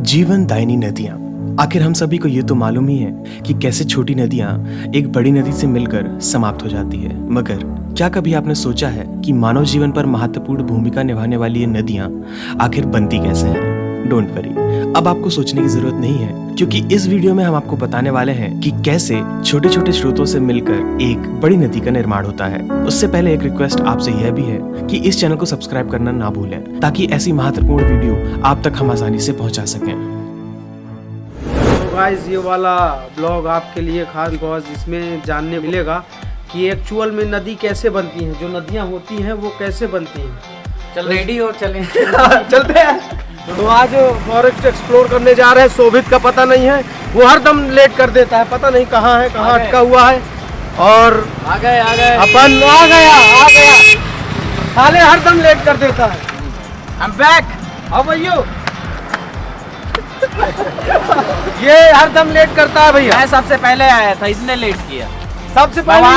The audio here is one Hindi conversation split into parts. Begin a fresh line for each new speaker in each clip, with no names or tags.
जीवन दायिनी नदियाँ। आखिर हम सभी को ये तो मालूम ही है कि कैसे छोटी नदियाँ एक बड़ी नदी से मिलकर समाप्त हो जाती है, मगर क्या कभी आपने सोचा है कि मानव जीवन पर महत्वपूर्ण भूमिका निभाने वाली ये नदियाँ आखिर बनती कैसे हैं? डोंट वरी, अब आपको सोचने की जरूरत नहीं है, क्योंकि इस वीडियो में हम आपको बताने वाले हैं कि कैसे छोटे छोटे स्रोतों से मिलकर एक बड़ी नदी का निर्माण होता है। उससे पहले एक रिक्वेस्ट आपसे यह भी है कि इस चैनल को सब्सक्राइब करना ना भूलें, ताकि ऐसी महत्वपूर्ण वीडियो आप तक हम आसानी से पहुंचा सकें।
तो गाइस, ये वाला ब्लॉग आपके लिए खास, बिकॉज इसमें जानने मिलेगा कि एक्चुअल में नदी कैसे बनती है, जो नदियाँ होती हैं वो कैसे बनती हैं।
चल रेडी हो, चलें।
चलते हैं। तो आज फॉरेस्ट एक्सप्लोर करने जा रहे हैं। शोभित का पता नहीं है, वो हर दम लेट कर देता है, पता नहीं कहाँ है, कहाँ अटका हुआ है। और
आ गए
अपन आ गया साले हर दम लेट कर देता है।
I'm back।
अब भैया ये हर दम लेट करता है भैया।
मैं सबसे पहले आया था, इसने लेट किया।
सबसे पहले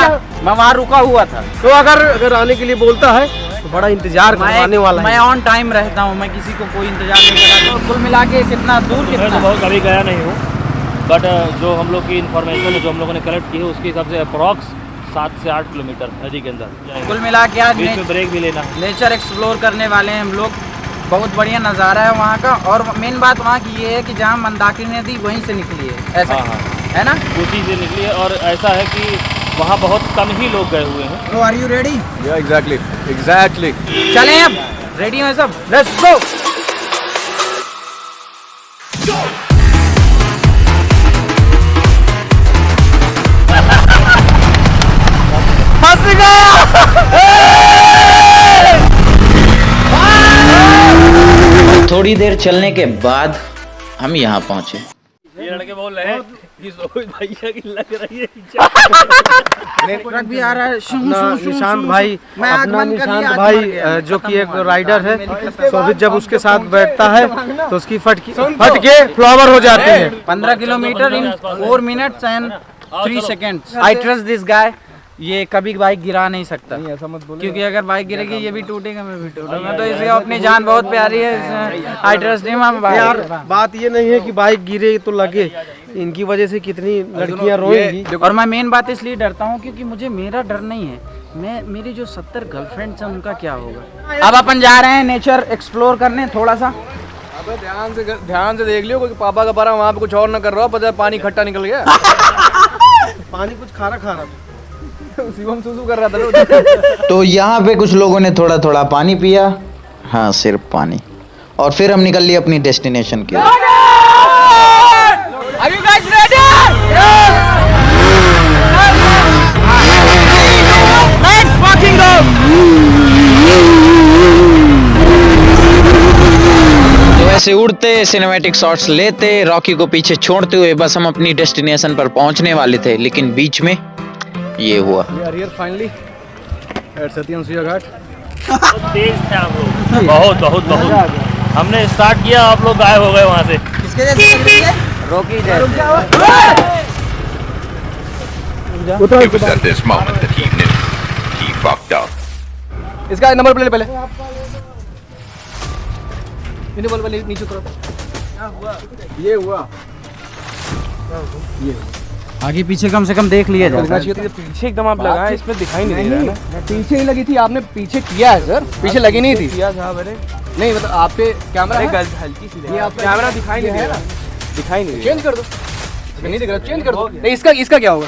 मैं वहाँ रुका हुआ था।
तो अगर आने के लिए बोलता है तो बड़ा इंतजार करवाने वाला है।
मैं ऑन टाइम रहता हूँ, मैं किसी को कोई इंतजार नहीं कराता। तो कुल मिला के कितना दूर,
मैं तो बहुत कभी गया नहीं हूँ, बट जो हम लोग की इन्फॉर्मेशन है, जो हम लोगों ने कलेक्ट की है, उसके हिसाब से अप्रॉक्स 7 से 8 किलोमीटर नदी के अंदर।
कुल मिला के आज
बीच में ब्रेक भी लेना।
नेचर एक्सप्लोर करने वाले हैं हम लोग। बहुत बढ़िया नज़ारा है वहाँ का, और मेन बात वहाँ की ये है कि जहाँ मंदाकिनी नदी वहीं से निकली है, ऐसा है ना,
उसी से निकली है। और ऐसा है कि वहाँ बहुत कम ही लोग गए हुए हैं।
तो आर यू रेडी?
या एग्जैक्टली
चलें अब, रेडी हैं सब,
लेट्स गो। फंस गया।
थोड़ी देर चलने के बाद हम यहाँ पहुँचे।
ये लड़के बोल रहे हैं कि सोहित भैया की लग रही है।
ट्रक भी आ रहा है।
निशांत भाई,
मैं आँख
अपना
बंद कर लिया,
निशांत
आँख
भाई
मर गया।
जो कि एक
खत्म हुआ।
राइडर है, शोभित जब उसके साथ बैठता है तो उसकी फट के फ्लावर हो जाते हैं।
15 kilometre in 4 minutes and 3 seconds. I trust this guy. ये कभी बाइक गिरा नहीं सकता,
ऐसा मत बोलो,
क्योंकि अगर बाइक गिरेगी ये भी टूटेगा, मैं भी टूटूंगा। तो इसलिए अपनी जान बहुत प्यारी है। I trust him.
यार बात ये नहीं है कि बाइक गिरे तो लगे, इनकी वजह से कितनी लड़कियां रोएंगी।
और मैं मेन बात इसलिए डरता हूँ क्योंकि मुझे मेरा डर नहीं है, मेरी जो 70 गर्लफ्रेंड्स हैं उनका क्या होगा। अब अपन जा रहे हैं नेचर एक्सप्लोर करने थोड़ा सा।
अबे ध्यान से देख लियो, कोई पापा का पारा वहाँ पे कुछ और ना कर रहा हो, पता है पानी खट्टा निकल गया।
पानी कुछ खारा खारा
शिवम सुसु कर रहा था।
तो यहाँ पे कुछ लोगों ने थोड़ा थोड़ा पानी पिया, हाँ सिर्फ पानी, और फिर हम निकल लिए अपनी डेस्टिनेशन की।
Are you guys ready? Let's fucking go!
तो ऐसे उड़ते सिनेमैटिक शॉट्स लेते, रॉकी को पीछे छोड़ते हुए बस हम अपनी डेस्टिनेशन पर पहुंचने वाले थे, लेकिन बीच में ये हुआ।
फाइनली एट सत्यम सुया घाट।
तेज थे आप लोग, बहुत बहुत बहुत। हमने स्टार्ट किया, आप लोग गायब हो गए वहाँ से।
किसके जैसे लग रही है? रॉकी जैसे।
It was at this moment that he knew he fucked up.
इसका नंबर प्लेट पहले इन्हें बोल पहले नीचे उतरो। ये हुआ
आगे पीछे कम से कम देख लिया जाए।
पीछे एकदम आप लगाए, इसमें दिखाई नहीं दे रहा है। पीछे ही लगी थी, आपने पीछे किया है सर, पीछे लगी नहीं थी। किया था मैंने, नहीं मतलब आप पे कैमरा हल्की सी, ये आप कैमरा दिखाई नहीं दे रहा, दिखाई नहीं। चेंज कर दो, नहीं दिख रहा, चेंज कर दो। नहीं इसका क्या होगा?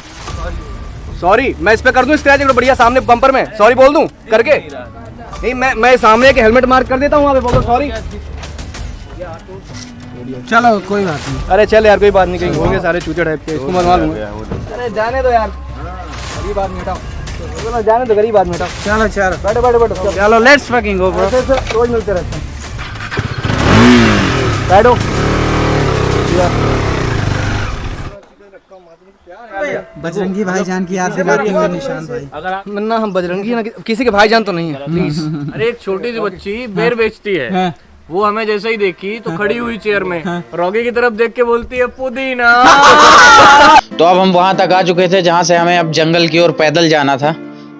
सॉरी, मैं इस पे कर दूं स्क्रैच बढ़िया सामने बम्पर में, सॉरी बोल दूं करके। नहीं मैं सामने के हेलमेट मार्क कर देता हूँ, वहाँ पे बोलो सॉरी।
चलो कोई बात नहीं।
अरे चल यार, कोई बात नहीं, कहीं होंगे सारे चूते टाइप के, इसको मनवा लूंगा। अरे जाने दो यार, गरीब आदमी हटाओ, जाने दो गरीब आदमी हटाओ।
चलो
बैठो।
चलो लेट्स फकिंग गो ब्रो।
रोज मिलते रहते हैं, बैठो।
बजरंगी भाईजान की याद दिलाते हुए निशांत भाई।
मन्ना हम बजरंगी ना किसी के भाईजान तो नहीं है, प्लीज।
अरे एक छोटी सी बच्ची बेर बेचती है, वो हमें जैसे ही देखी तो खड़ी हुई चेयर में, रॉकी की तरफ देख के बोलती है पुदीना।
तो अब हम वहां तक आ चुके थे जहां से हमें अब जंगल की ओर पैदल जाना था।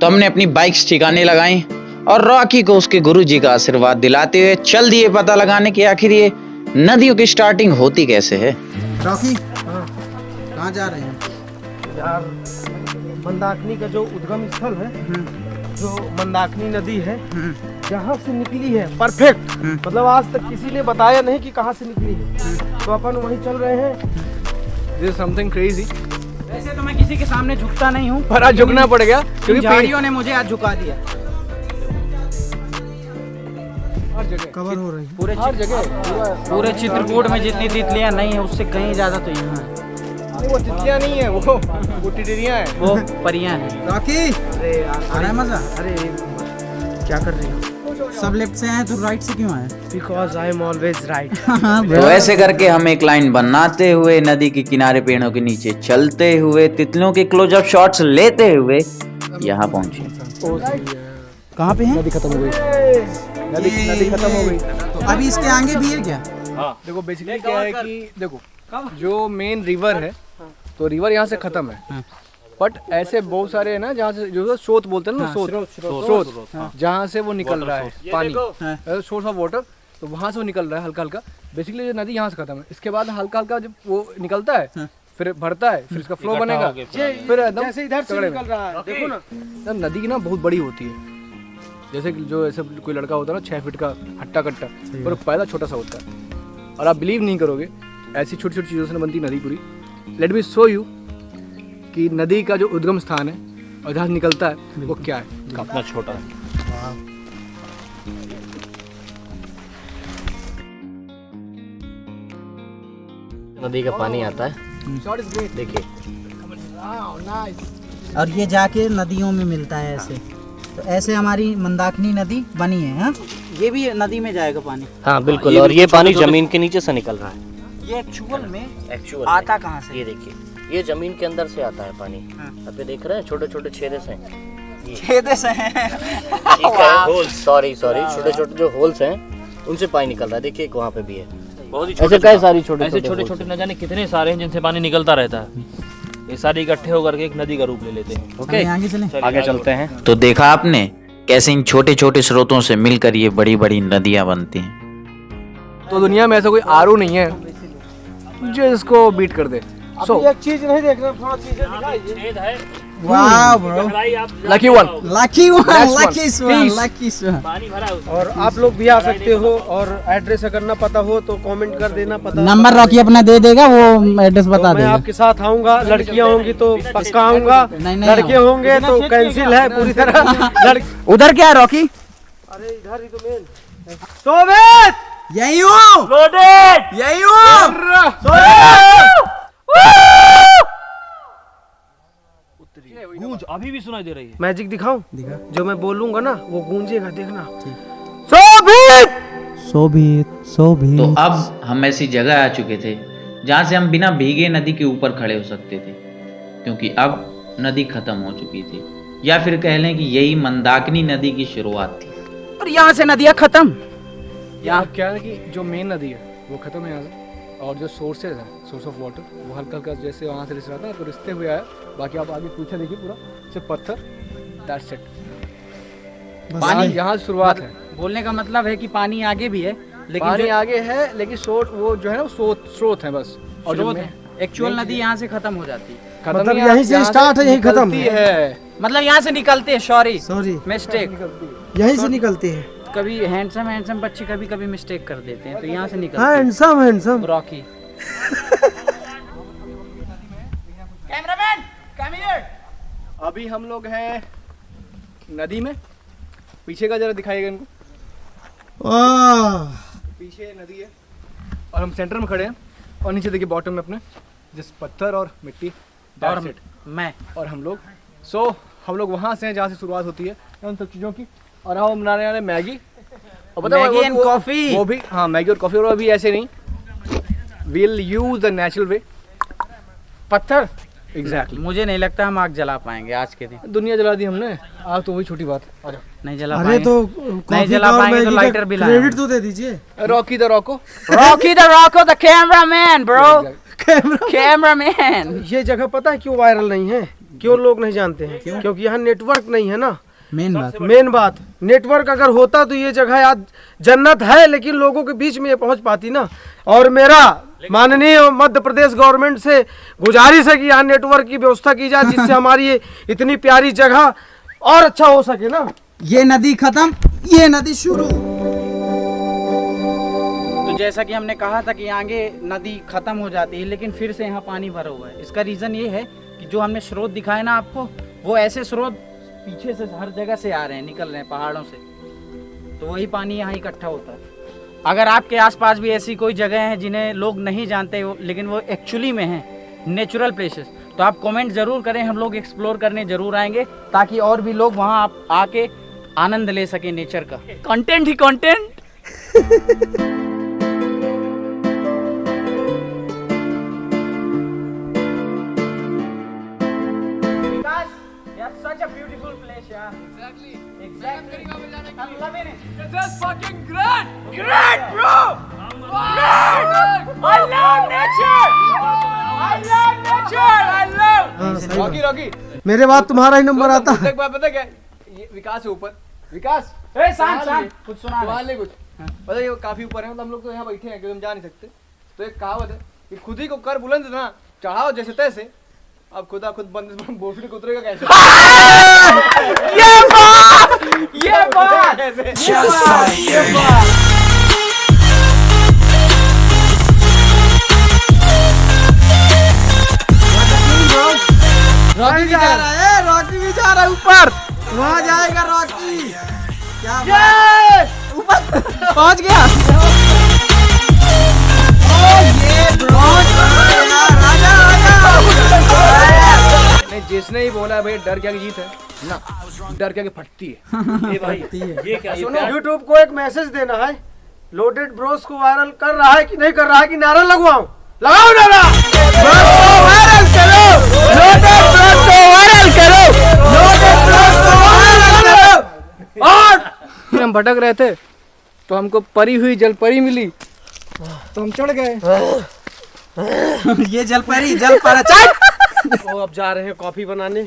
तो हमने अपनी बाइक्स ठिकाने लगाई और रॉकी को उसके गुरुजी का आशीर्वाद दिलाते हुए चल दिए पता लगाने की आखिर ये नदियों की स्टार्टिंग होती कैसे है?
रॉकी कहाँ जा रहे हैं?
यार मंदाकिनी का जो उद्गम स्थल है, जो मंदाकिनी नदी है, जहाँ से निकली है परफेक्ट, मतलब आज तक किसी ने बताया नहीं कि कहाँ से निकली है, तो अपन वहीं चल रहे हैं।
This is something crazy.
वैसे तो मैं किसी के सामने झुकता नहीं हूँ,
पर आज झुकना पड़ गया क्योंकि
झाड़ियों ने मुझे आज झुका दिया।
हर जगह
कवर हो रही है।
हर जगह
पूरे चित्रकूट में जितनी तितलियां नहीं है उससे कहीं ज्यादा तो यहाँ है।
वो तितलियां नहीं है, वो टिटरियां हैं।
वो परियां हैं।
रॉकी आ रहा है मजा?
अरे क्या कर रहे हो?
सब लेफ्ट से आए तो राइट से क्यों आए?
Because I am always right.
तो ऐसे करके हम एक लाइन बनाते हुए नदी के किनारे पेड़ों के नीचे चलते हुए तितलियों के क्लोजअप शॉट्स लेते हुए यहाँ पहुंचे।
कहाँ पे हैं?
नदी खत्म हो गई। नदी खत्म हो गई।
तो अभी इसके आगे भी है क्या?
देखो बेसिकली क्या है कि देखो जो मेन रिवर है, तो रिवर यहाँ से खत्म है, बट ऐसे बहुत सारे है ना जहाँ से जो स्रोत बोलते हैं ना, स्रोत जहाँ से वो निकल रहा है पानी, सोर्स ऑफ वाटर, तो वहाँ से वो निकल रहा है हल्का हल्का। बेसिकली जो नदी यहाँ से खत्म है, इसके बाद हल्का हल्का जब वो निकलता है फिर भरता है, फिर इसका फ्लो बनेगा, फिर एकदम
जैसे इधर से निकल रहा है, देखो ना।
नदी की ना बहुत बड़ी होती है, जैसे कि जो ऐसे कोई लड़का होता है ना 6 फीट का हट्टा कट्टा, और पैदा छोटा सा होता है। और आप बिलीव नहीं करोगे, ऐसी छोटी छोटी चीज़ों से बनती नदी पूरी। लेट मी शो यू कि नदी का जो उद्गम स्थान है और जहाँ निकलता है वो क्या है,
कितना छोटा है। नदी का पानी आता है, देखिए।
और ये जाके नदियों में मिलता है ऐसे। तो ऐसे हमारी मंदाकिनी नदी बनी है। हाँ? ये भी नदी में जाएगा पानी?
हाँ बिल्कुल, और ये पानी जमीन के नीचे से निकल रहा है।
ये एक्चुअल में आता कहाँ से?
ये देखिए, ये जमीन के अंदर से आता है पानी। आप ये देख रहे हैं छोटे छोटे छेदे से,
छेदे से हैं।
ठीक है, होल्स, सॉरी छोटे छोटे जो होल्स हैं उनसे पानी निकल रहा है। देखिए वहाँ पे भी है, बहुत ही ऐसे कई सारी ऐसे छोटे छोटे न जाने कितने सारे हैं जिनसे पानी निकलता रहता है। ये सारे इकट्ठे होकर के एक नदी का रूप ले लेते हैं। ओके,
आगे चलें?
आगे चलते हैं।
तो देखा आपने कैसे इन छोटे छोटे स्रोतों से मिलकर ये बड़ी बड़ी नदियां बनती हैं।
तो दुनिया में ऐसा कोई आरओ नहीं है जो इसको बीट कर दे। सो
एक चीज नहीं देखना, थोड़ा चीजें दिखाइए।
वाह bro,
lucky one,
lucky one, lucky swan, lucky swan.
पानी भरा है।
और आप लोग भी आ सकते हो, और एड्रेस अगर ना पता हो तो कमेंट कर देना। पता
नंबर रॉकी अपना दे देगा, वो एड्रेस बता
मैं
देगा।
आपके साथ आऊंगा। लड़कियां होंगी तो पक्का आऊंगा,
नहीं,
लड़के होंगे तो कैंसिल है पूरी तरह।
उधर क्या है रॉकी?
अरे इधर ही तो मेन सोवियत,
यही हूँ, यही
गूंज अभी भी सुनाई दे रही है।
मैजिक दिखाऊं? जो मैं बोलूंगा ना वो गूंजेगा, देखना।
तो अब हम ऐसी जगह आ चुके थे जहाँ से हम बिना भीगे नदी के ऊपर खड़े हो सकते थे, क्योंकि अब नदी खत्म हो चुकी थी, या फिर कह लें कि यही मंदाकिनी नदी की शुरुआत थी।
और यहाँ से नदियाँ खत्म।
यहाँ क्या है कि जो मेन नदी है वो खत्म है यहाँ से, और जो सोर्सेज है, सोर्स ऑफ वाटर, वो हल्का हल्का जैसे वहाँ से रिस रहा था तो रिसते हुए आया। बाकी आप आगे पीछे देखिए, पूरा सिर्फ पत्थर, दैट्स इट। पानी यहाँ से शुरुआत है।
बोलने का मतलब है कि पानी आगे भी है, लेकिन
पानी आगे है, लेकिन सोर्स वो जो है ना स्रोत है बस। और जो
एक्चुअल नदी यहाँ से खत्म हो जाती है।
मतलब यहीं से स्टार्ट है, यहीं खत्म
है।
मतलब यहाँ से निकलते हैं। सॉरी मिस्टेक,
यहीं से निकलती है।
कभी हैंडसम बच्चे कभी कभी मिस्टेक कर देते हैं, तो यहाँ से निकलते
हाँ, handsome
Rocky. Cameraman come here.
अभी हम लोग हैं नदी में, पीछे का जरा दिखाइएगा इनको। पीछे नदी है और हम सेंटर में खड़े हैं, और नीचे देखिए बॉटम में अपने जिस पत्थर और मिट्टी,
और मैं
और हम लोग। हम लोग वहाँ से हैं जहाँ से शुरुआत होती है उन सब चीज़ों की। और हम बनाने वाले मैगी, और पता है
मैगी एंड कॉफी।
वो भी, हाँ मैगी और कॉफी। और अभी ऐसे नहीं, we'll use the natural way।
पत्थर।
एग्जैक्टली।
मुझे नहीं लगता हम आग जला पाएंगे आज के दिन।
दुनिया जला दी हमने, आग तो वही छोटी बात है।
नहीं जला
अरे
पाएंगे।
तो
नहीं जला पाएंगे तो लाइटर भी लाएंगे।
क्रेडिट तो दे दीजिए।
Rocky the Roku,
the cameraman bro, cameraman.
ये जगह पता है क्यों वायरल नहीं है, क्यों लोग नहीं जानते हैं? क्योंकि यहाँ नेटवर्क नहीं है ना। मेन बात नेटवर्क अगर होता तो ये जगह आज जन्नत है, लेकिन लोगों के बीच में ये पहुंच पाती ना। और मेरा माननीय मध्य प्रदेश गवर्नमेंट से गुजारिश है कि यहाँ नेटवर्क की व्यवस्था की जाए, जिससे हमारी ये इतनी प्यारी जगह और अच्छा हो सके ना।
ये नदी खत्म, ये नदी शुरू।
तो जैसा कि हमने कहा था कि आगे नदी खत्म हो जाती है, लेकिन फिर से यहाँ पानी भरा हुआ है। इसका रीज़न ये है कि जो हमने स्रोत दिखाए ना आपको, वो ऐसे स्रोत पीछे से हर जगह से आ रहे हैं, निकल रहे हैं पहाड़ों से, तो वही पानी यहाँ इकट्ठा होता है। अगर आपके आसपास भी ऐसी कोई जगह है जिन्हें लोग नहीं जानते लेकिन वो एक्चुअली में हैं नेचुरल प्लेसेस, तो आप कमेंट ज़रूर करें, हम लोग एक्सप्लोर करने ज़रूर आएंगे, ताकि और भी लोग वहाँ आप आके आनंद ले सकें नेचर का। Content he content. Such a beautiful place, yeah. Exactly. I'm loving it. This is fucking great. Great, bro. Great. I love nature. I love nature. I love.
Rocky
मेरे बाद तुम्हारा ही नंबर आता है।
एक बात पता क्या, ये विकास है ऊपर, विकास
Hey, शांत कुछ सुना
सवाल नहीं कुछ पता, ये काफी ऊपर है, मतलब हम लोग तो यहाँ बैठे हैं, हम जा नहीं सकते। तो एक कहावत है कि खुद ही को कर बुलंद ना चढ़ाओ जैसे तैसे, अब खुदा खुद बंद भोसड़ी को उतरेगा कैसे?
ये बात
रॉकी भी जा रहा है, रॉकी भी जा रहा है ऊपर, वहाँ जाएगा रॉकी। क्या ऊपर पहुँच गया।
नहीं, जिसने ही बोला भाई डर क्या की जीत है ना, डर क्या की फटती है। ये भाई ये क्या,
सुनो, YouTube को एक मैसेज देना है, लोडेड ब्रोस को वायरल कर रहा है कि नहीं कर रहा है, कि नारा लगवाऊं? लगाओ नारा, ब्रोस को वायरल करो, लोडेड ब्रोस को वायरल करो, लोडेड ब्रोस को वायरल करो। और
हम भटक रहे थे तो हमको परी हुई जल परी मिली, तो हम चढ़ गए।
ये जल परी चल।
वो अब जा रहे हैं कॉफी बनाने,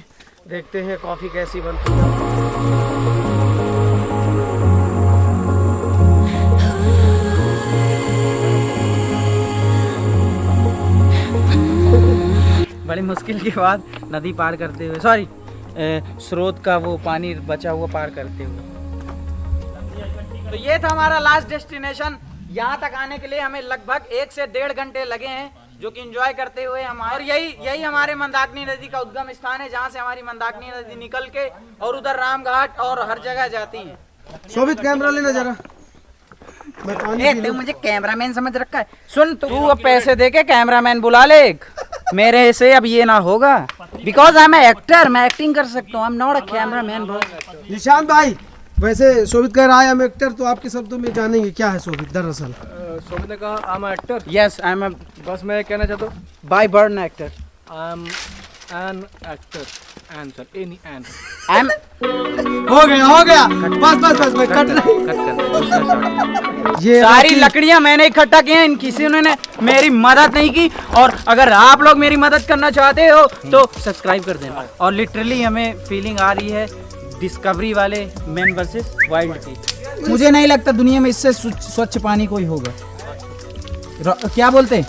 देखते हैं कॉफी कैसी बनती है।
बड़ी मुश्किल के बाद नदी पार करते हुए, सॉरी स्रोत का वो पानी बचा हुआ पार करते हुए। तो ये था हमारा लास्ट डेस्टिनेशन। यहाँ तक आने के लिए हमें लगभग 1 से 1.5 घंटे लगे हैं, जो कि एंजॉय करते हुए हम आए। और यही हमारे मंदाकिनी नदी का उद्गम स्थान है, जहाँ से हमारी मंदाकिनी नदी निकल के और उधर रामघाट और हर जगह जाती है।
शोभित कैमरा लेना जरा।
तू मुझे कैमरामैन समझ रखा है? सुन, तू अब पैसे दे के कैमरामैन बुला ले एक। मेरे से अब ये ना होगा, बिकॉज आई एम एक्टर, मैं एक्टिंग कर सकता हूँ, I am not a cameraman bro.
Nishant भाई, वैसे शोभित कह रहा है हम एक्टर, तो आपके शब्दों में जानेंगे क्या है शोभित दरअसल?
शोभित ने कहा I am actor.
Yes, I am
बस मैं कहना चाहता हूँ
by born actor.
I am an actor, answer any an.
I am
हो गया बस मैं कट नहीं। ये
सारी लकड़ियां मैंने इकट्ठा की हैं, इन किसी ने मेरी मदद नहीं की। और अगर आप लोग मेरी मदद करना चाहते हो तो सब्सक्राइब कर देना। और लिटरली हमें फीलिंग आ रही है डिस्कवरी वाले मैन वर्सेस वाइल्ड की।
मुझे नहीं लगता दुनिया में इससे स्वच्छ पानी कोई होगा। क्या बोलते?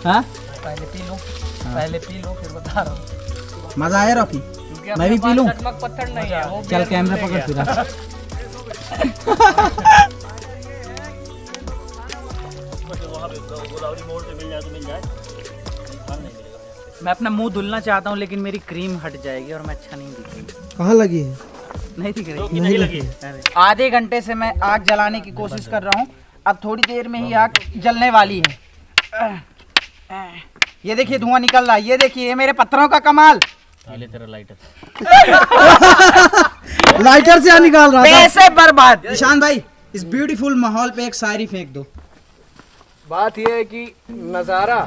हाँ,
पहले पी लो फिर बता रहा हूँ।
मजा आया रॉकी? मैं भी पी लूं?
पत्थर नहीं है वो।
चल कैमरा पकड़ फिर।
मैं अपना मुंह धुलना चाहता हूँ, लेकिन मेरी क्रीम हट जाएगी और मैं अच्छा नहीं दिखूंगा।
कहाँ लगी है?
नहीं दिख रही। नहीं लगी। आधे घंटे से मैं आग जलाने की कोशिश कर रहा हूँ, अब थोड़ी देर में ही आग जलने वाली है। ये देखिए धुआं निकल रहा है, ये देखिए, ये मेरे पत्थरों का कमाल।
ले तेरा लाइटर।
लाइटर से निकाल रहा था।
पैसे बर्बाद।
निशान भाई, इस ब्यूटीफुल माहौल पे एक शायरी फेंक दो।
बात यह है कि नजारा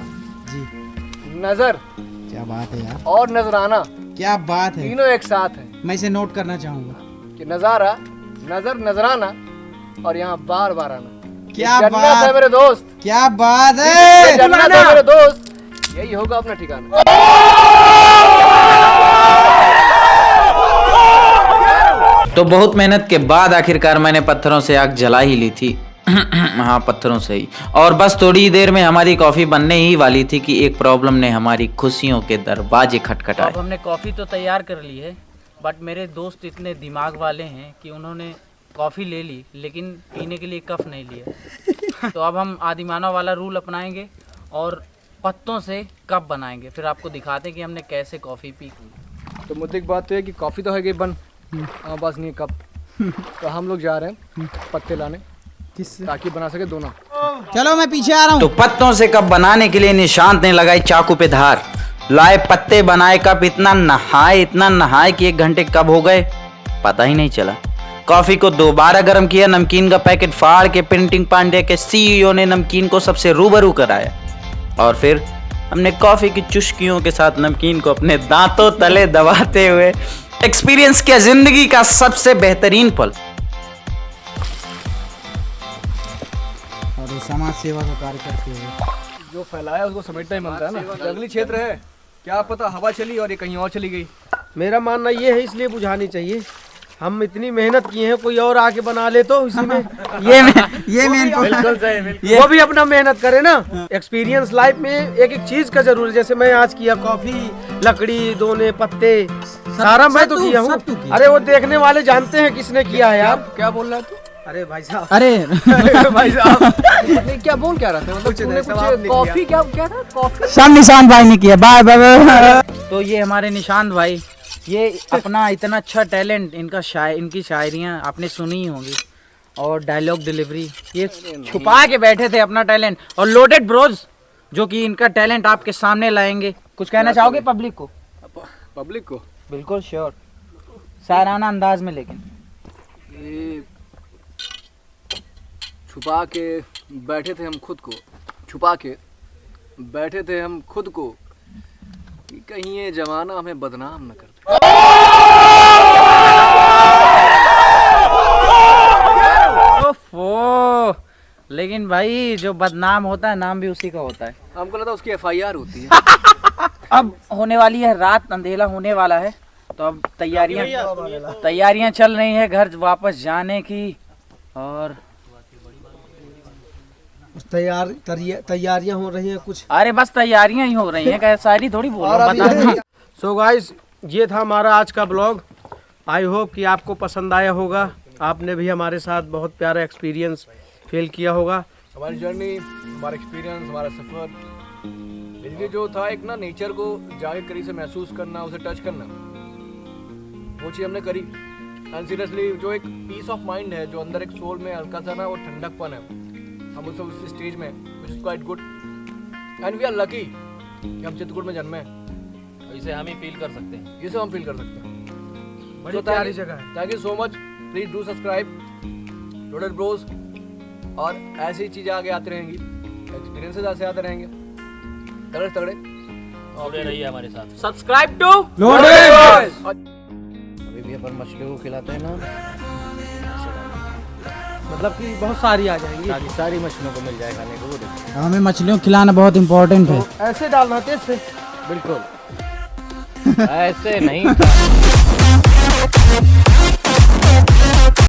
जी,
नजर
क्या बात है यार,
और नजराना
क्या बात है।
तीनों एक साथ है
मैं इसे नोट करना चाहूंगा
कि नजारा, नजर, नजराना और यहाँ बार बार आना।
क्या
जन्नत
बात
है मेरे दोस्त,
क्या बात
ये
है।
जन्नत है मेरे दोस्त, यही होगा अपना ठिकाना।
तो बहुत मेहनत के बाद आखिरकार मैंने पत्थरों से आग जला ही ली थी। हाँ, पत्थरों से ही। और बस थोड़ी देर में हमारी कॉफी बनने ही वाली थी कि एक प्रॉब्लम ने हमारी खुशियों के दरवाजे खटखटाए।
अब हमने कॉफ़ी तो तैयार कर ली है, बट मेरे दोस्त इतने दिमाग वाले हैं कि उन्होंने कॉफ़ी ले ली लेकिन पीने के लिए कप नहीं लिया। तो अब हम आदिमानव वाला रूल अपनाएंगे और पत्तों से कप बनाएंगे, फिर आपको दिखाते हैं कि हमने कैसे कॉफ़ी पी।
तो मुद्दे की बात तो है कि कॉफ़ी तो है कि बन बस नहीं कप। तो हम लोग जा रहे हैं पत्ते लाने ताकि बना सके दोनों।
चलो मैं पीछे आ रहा हूँ।
तो पत्तों से कप बनाने के लिए निशांत ने लगाई चाकू पे धार, लाए पत्ते, बनाए कप। इतना नहाए कि 1 घंटे कब हो गए पता ही नहीं चला। कॉफी को दोबारा गर्म किया, नमकीन का पैकेट फाड़ के प्रिंटिंग पांडे के सीईओ ने नमकीन को सबसे रूबरू कराया और फिर हमने कॉफी की चुस्कियों के साथ नमकीन को अपने दांतों तले दबाते हुए एक्सपीरियंस किया जिंदगी का सबसे बेहतरीन पल।
और समाज सेवा का कार्य करते हुए
जो फैलाया उसको समेटना ही बनता है ना। जंगली क्षेत्र है, क्या पता हवा चली और ये कहीं और चली गई।
मेरा मानना ये है, इसलिए बुझानी चाहिए। हम इतनी मेहनत किए हैं, कोई और आके बना ले तो इसी में
ये मेन
वो भी अपना मेहनत करे ना। एक्सपीरियंस लाइफ में एक एक चीज का जरूर है। जैसे मैं आज किया कॉफी, लकड़ी, दोने, पत्ते, सारा मैं तो किया हूँ। अरे वो देखने वाले जानते हैं किसने किया है यार।
क्या बोल रहा है तू?
अरे भाई साहब,
अरे
भाई साहब नहीं, क्या बोल क्या रहा था? मतलब तूने कुछ कॉफी क्या था? कॉफी
सब निशांत भाई ने किया। Bye bye.
तो ये हमारे निशांत भाई, ये अपना इतना अच्छा टैलेंट, इनकी शायरियाँ आपने सुनी ही होंगी और डायलॉग डिलीवरी, ये छुपा के बैठे थे अपना टैलेंट। और लोडेड ब्रोज जो कि इनका टैलेंट आपके सामने लाएंगे। कुछ कहना चाहोगे पब्लिक को?
पब्लिक को
बिल्कुल श्योर, शायराना अंदाज में। लेकिन
ये छुपा के बैठे थे हम खुद को, छुपा के बैठे थे हम खुद को कि कहीं ये जमाना हमें बदनाम न कर दे।
ओफो, लेकिन भाई जो बदनाम होता है नाम भी उसी का होता है।
हमको लगता है उसकी FIR होती है।
अब होने वाली है रात, अंधेरा होने वाला है, तो अब तैयारियां चल रही है घर वापस जाने की। और
तैयारियां हो रही हैं कुछ।
अरे बस तैयारियां ही हो रही हैं, क्या शायरी थोड़ी बोल रहा हूं।
सो गाइस, ये था हमारा आज का ब्लॉग। आई होप कि आपको पसंद आया होगा। आपने भी हमारे साथ बहुत प्यारा एक्सपीरियंस फील किया होगा।
हमारी जर्नी, हमारा एक्सपीरियंस, हमारा सफर, इसलिए जो था एक ना नेचर को जाके करीब से महसूस करना, उसे टच करना, वो चीज़ हमने करी। एंड सीरियसली जो एक पीस ऑफ माइंड है, जो अंदर एक सोल में हल्का सा ना वो ठंडकपन है, हम उस स्टेज में, which is quite good. And we are lucky कि हम चित्रकूट में जन्मे हैं।
इसे हम ही फील कर सकते हैं।
इसे हम फील कर सकते हैं।
बड़ी प्यारी जगह है।
Thank you so much. Please do subscribe loaded bros, और ऐसी चीज़ें आगे आती रहेंगी, एक्सपीरियंसेस ऐसे आते रहेंगे तगड़े तगड़े।
जुड़े रहिए हमारे साथ।
Subscribe to
loaded.
अभी भी अपन मछलियों को खिलाते हैं ना,
मतलब कि बहुत सारी आ जाएंगी।
सारी मछलियों को मिल जाए खाने को। वो देखो,
हमें मछलियों को खिलाना बहुत इम्पोर्टेंट है।
ऐसे डालना तेज से।
बिल्कुल ऐसे नहीं था।